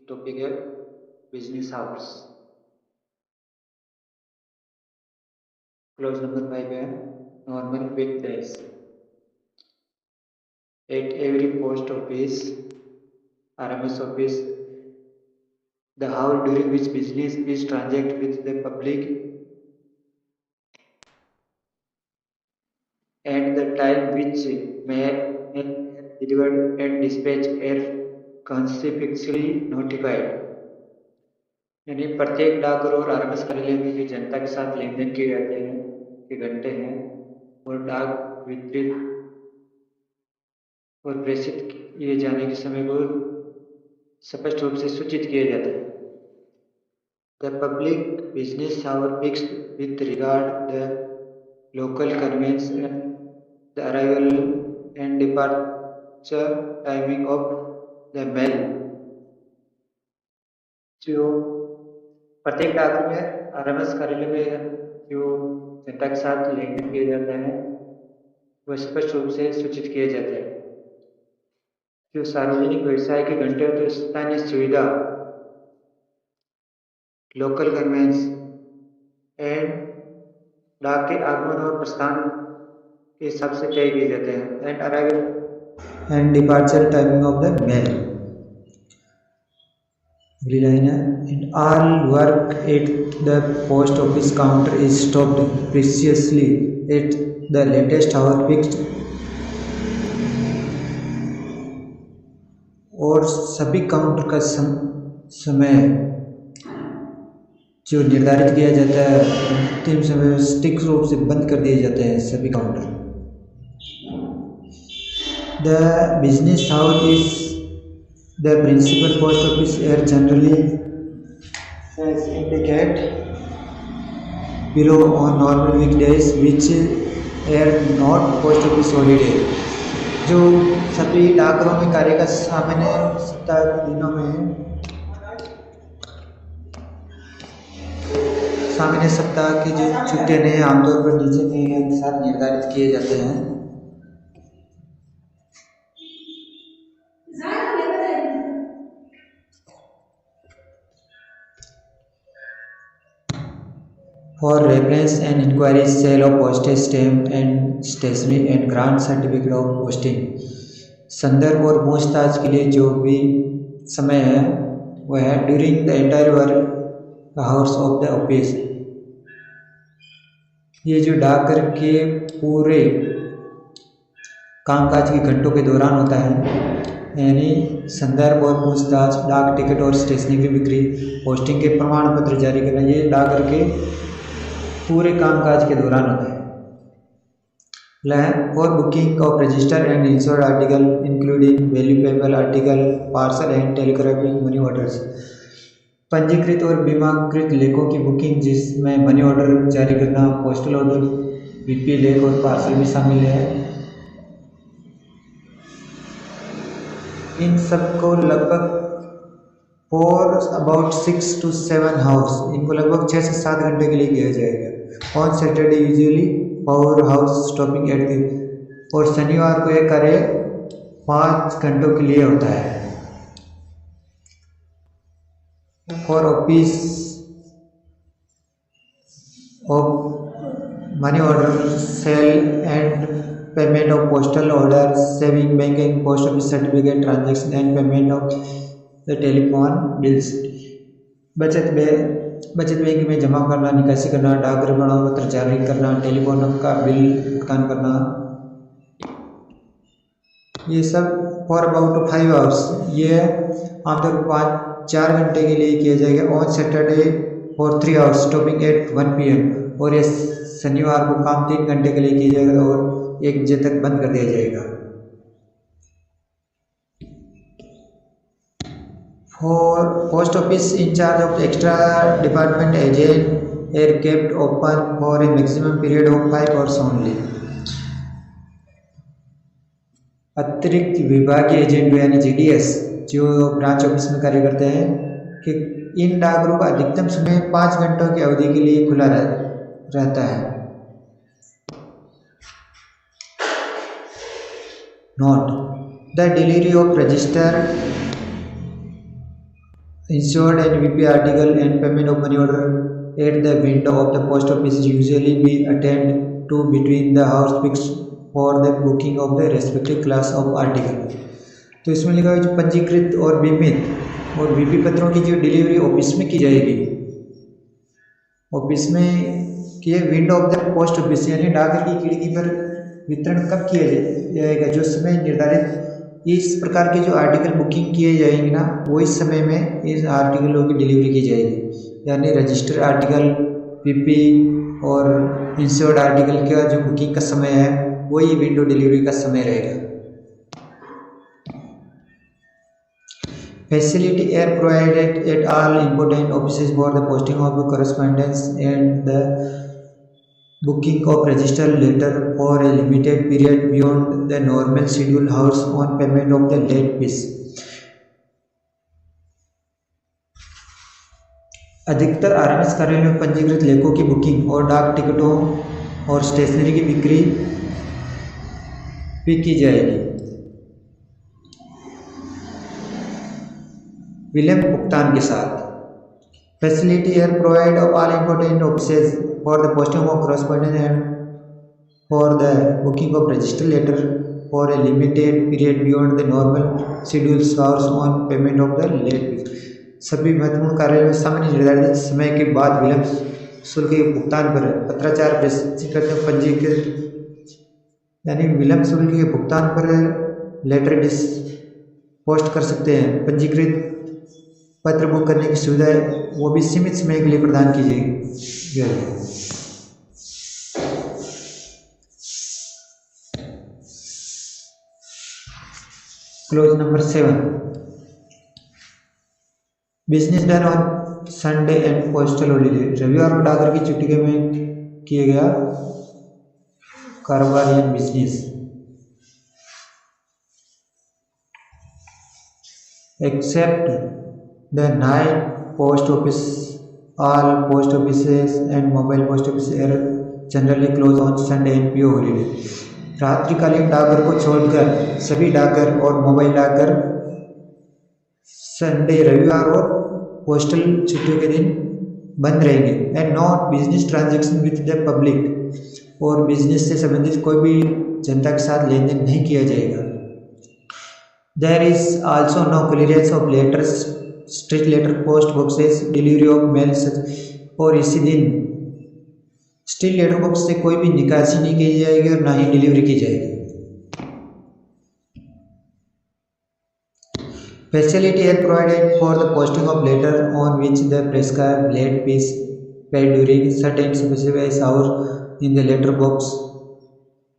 Topic है business hours. Clause number 5 है normal weekdays. At every post office, RMS office, the hour during which business is transact with the public and the time which mail are delivered and dispatched are consequently notified। यानी प्रत्येक डाकघर और RMS कार्यालय में जो जनता के साथ लेन then किए जाते हैं के घंटे हैं और डाक वितरित और प्रेषित किए जाने के समय को स्पष्ट रूप से सूचित किया जाता है। The public business hour fixed with regard the local convenience and the arrival and departure timing of the mail। जो प्रत्येक डाक में आरएमएस कार्यालय में जो जनता के साथ लेन देन किया जाता है वह स्पष्ट रूप से सूचित किए जाते हैं। जो सार्वजनिक व्यवसाय के घंटे होते हैं स्थानीय सुविधा लोकल कन्वेंस एंड डाक के आगमन और प्रस्थान के हिसाब से तय किए जाते हैं। And arrival and departure timing of the mail. अगली लाइन है and all work at the post office counter is stopped precisely at the latest hour fixed. और सभी काउंटर का समय जो निर्धारित किया जाता है अंतिम समय में स्टिक रूप से बंद कर दिए जाते हैं सभी counter. The business house is the principal post office are generally as indicate below on normal weekdays which are not post office holiday। जो सभी डाकघरों में कार्य का सामान्य सप्ताह के दिनों में सामान्य सप्ताह की जो छुट्टियां हैं आमतौर पर नीचे में एक साथ निर्धारित किए जाते हैं। For reference and inquiry, sale of postage stamp and stationery and grant certificate of posting। संदर्भ और पूछताछ के लिए जो भी समय है वह है during the entire work hours of the office. ये जो डाकघर के पूरे कामकाज के घंटों के दौरान होता है, यानी संदर्भ और पूछताछ, डाक टिकट और स्टेशनरी की बिक्री, पोस्टिंग के प्रमाण पत्र जारी करना, ये डाकघर के पूरे कामकाज के दौरान होता है। और booking of register and insured article including valuable article, parcel and telegraphic money orders. पंजीकृत और बीमाकृत लेखों की बुकिंग जिसमें मनी ऑर्डर जारी करना, पोस्टल ऑर्डर, बीपी लेख और पार्सल भी शामिल है। इन सबको लगभग फॉर अबाउट 6 to 7 हाउस, इनको लगभग 6 से 7 घंटे के लिए किया जाएगा। On Saturday usually power house stopping at the, और शनिवार को यह कार्य 5 घंटों के लिए होता है। For office of money order, sale and payment of postal order, saving banking, post office certificate transaction and payment of the telephone bills. बचत बैंक में जमा करना, निकासी करना, डाकघर प्रमाण पत्र जारी करना, टेलीफोन का बिल भुगतान करना, ये सब फॉर अबाउट 5 आवर्स, ये आमतौर पर 4 घंटे के लिए किया जाएगा। On Saturday for 3 hours stopping eight 1 PM, और ये शनिवार को काम 3 घंटे के लिए किया जाएगा और 1 बजे तक बंद कर दिया जाएगा। For post office in charge of extra department agent are kept open for a maximum period of 5 hours only। अतिरिक्त विभागीय एजेंट यानी GDS जो ब्रांच ऑफिस में कार्य करते हैं कि इन डाकघरों का अधिकतम समय 5 घंटों की अवधि के लिए खुला रहता है। Note the delivery of register Insured and VP article and payment of money order at the window of the post office usually be attended to between the house fixed for the booking of the respective class of article। तो इसमें लिखा है जो पंजीकृत और बीमित और VP पत्रों की जो डिलीवरी ऑफिस में की जाएगी, ऑफिस में किए window of the post office यानी डाकघर की खिड़की पर वितरण कब किया जाएगा, जो समय निर्धारित इस प्रकार के जो आर्टिकल बुकिंग किए जाएंगे ना, वो इस समय में इस आर्टिकलों की डिलीवरी की जाएगी। यानी रजिस्टर्ड आर्टिकल, पीपी और इंश्योर्ड आर्टिकल का जो बुकिंग का समय है वही विंडो डिलीवरी का समय रहेगा। Facility are provided at all important offices for the posting of the correspondence and the booking of registered letter for a limited period beyond the normal schedule hours on payment of the late fees। अधिकतर RMS कार्यालयों में पंजीकृत लेखों की booking और डाक टिकटों और स्टेशनरी की बिक्री भी की जाएगी। विलंब भुगतान के साथ facility are provide of all important offices for the posting of correspondence and for the booking of registered letter for a limited period beyond the normal schedules hours on payment of the late fee. सभी महत्वपूर्ण कार्यों में सामान्य निर्धारित समय के बाद विलंब शुल्क के भुगतान पर पत्राचार प्रस्तुत पंजीकृत यानी विलंब शुल्क के भुगतान पर लेटर डिस पोस्ट कर सकते हैं। पंजीकृत पत्र बुक करने की सुविधा वो भी सीमित समय के लिए प्रदान की जाएगी। Close number 7, business done on Sunday and postal holiday. रविवार और डाकघर की छुट्टी में किया गया कारोबार या business. Except the night post office, all post offices and mobile post offices are generally closed on Sunday and PO holiday। रात्रिकालीन डाकघर को छोड़कर सभी डाकघर और मोबाइल डाकघर संडे, रविवार और पोस्टल छुट्टियों के दिन बंद रहेंगे। And not business transaction with the public, और बिजनेस से संबंधित कोई भी जनता के साथ लेन देन नहीं किया जाएगा। There is also no clearance of letters, street letter, post boxes, delivery of mail. और इसी दिन स्ट्रीट लेटर बॉक्स से कोई भी निकासी नहीं की जाएगी और ना ही डिलीवरी की जाएगी। फैसिलिटी है provided for the posting of letter on which the prescribed late fee paid during certain specified hour in the letter box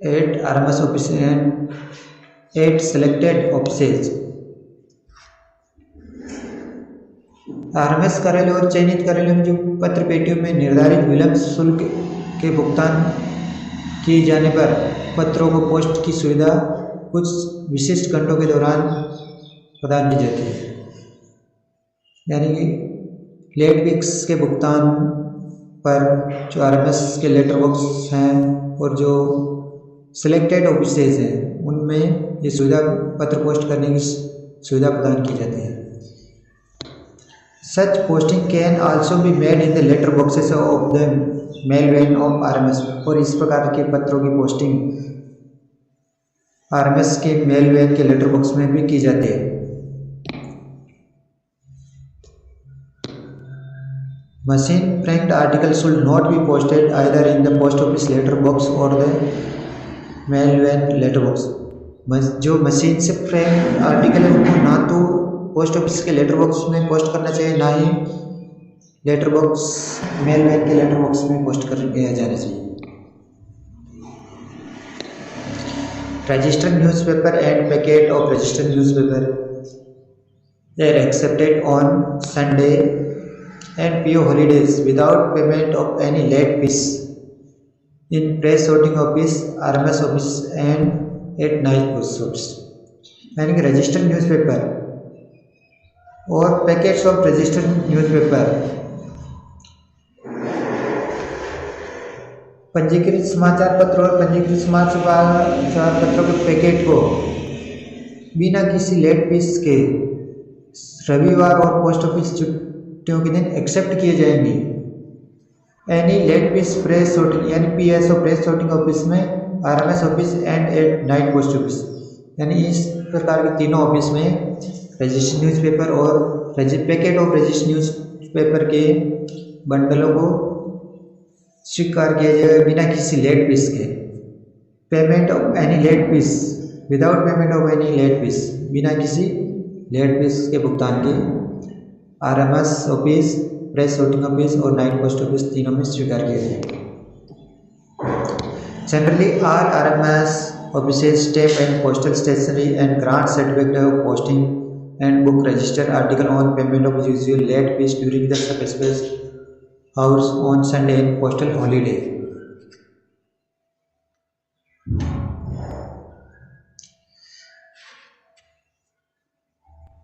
at RMS office and at selected offices. RMS कार्यालय और चयनित कार्यालयों में जो पत्र पेटियों में निर्धारित विलंब शुल्क के भुगतान किए जाने पर पत्रों को पोस्ट की सुविधा कुछ विशिष्ट घंटों के दौरान प्रदान की जाती है। यानी कि लेट फीस के भुगतान पर जो आरएमएस के लेटर बॉक्स हैं और जो सिलेक्टेड ऑफिसेज हैं उनमें ये सुविधा पत्र पोस्ट करने की सुविधा प्रदान की जाती है। Such posting can also be made in the letter boxes of the mail van of RMS। और इस प्रकार के पत्रों की पोस्टिंग RMS के मेल वैन के लेटर बॉक्स में भी की जाती है। Machine framed articles should not be posted either in the post office letter box or the mail van letter box। जो मशीन से फ्रेम आर्टिकल है उनको ना तो पोस्ट ऑफिस के लेटर बॉक्स में पोस्ट करना चाहिए, ना ही लेटर बॉक्स मेल वैन के लेटर बॉक्स में पोस्ट कर दिया जाना चाहिए। Registered newspaper and packet of registered newspaper are accepted on Sunday and PO holidays without payment of any late fee in press sorting office, RMS office and at night post office. यानी कि registered newspaper और packets of registered newspaper, पंजीकृत समाचार पत्र और पंजीकृत समाचार पत्रों के पैकेट को बिना किसी लेट फीस के रविवार और पोस्ट ऑफिस छुट्टियों के दिन एक्सेप्ट किए जाएंगे। Any late fee press sorting यानी PSO प्रेस sorting ऑफिस में, RMS office and at night post office, यानी इस प्रकार के तीनों ऑफिस में रजिस्टर्ड न्यूज़पेपर और पैकेट ऑफ रजिस्टर्ड न्यूज़पेपर के बंडलों को स्वीकार किया जाएगा बिना किसी लेट फीस के। Payment of any late fee without payment of any late fee, बिना किसी लेट फीस के भुगतान के RMS office, press sorting office और नाइट पोस्ट ऑफिस तीनों में स्वीकार किया जाएगा। Generally all RMS offices, stamp and postal stationery and grant certificate of posting and book register article on payment of usual late fees during the specified hours on Sunday and postal holiday.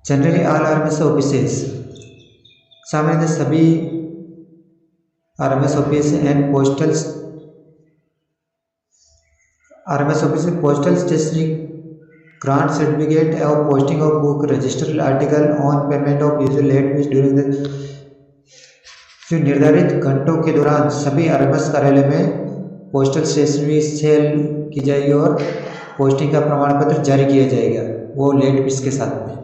Generally all RMS offices, सामान्य सभी RMS office and postal stationery grant certificate और posting of book registered article on payment of usual late fees during the, जो निर्धारित घंटों के दौरान सभी RMS कार्यालय में पोस्टल स्टेशनरी सेल की जाएगी और पोस्टिंग का प्रमाण पत्र जारी किया जाएगा, वो लेट फीस के साथ में।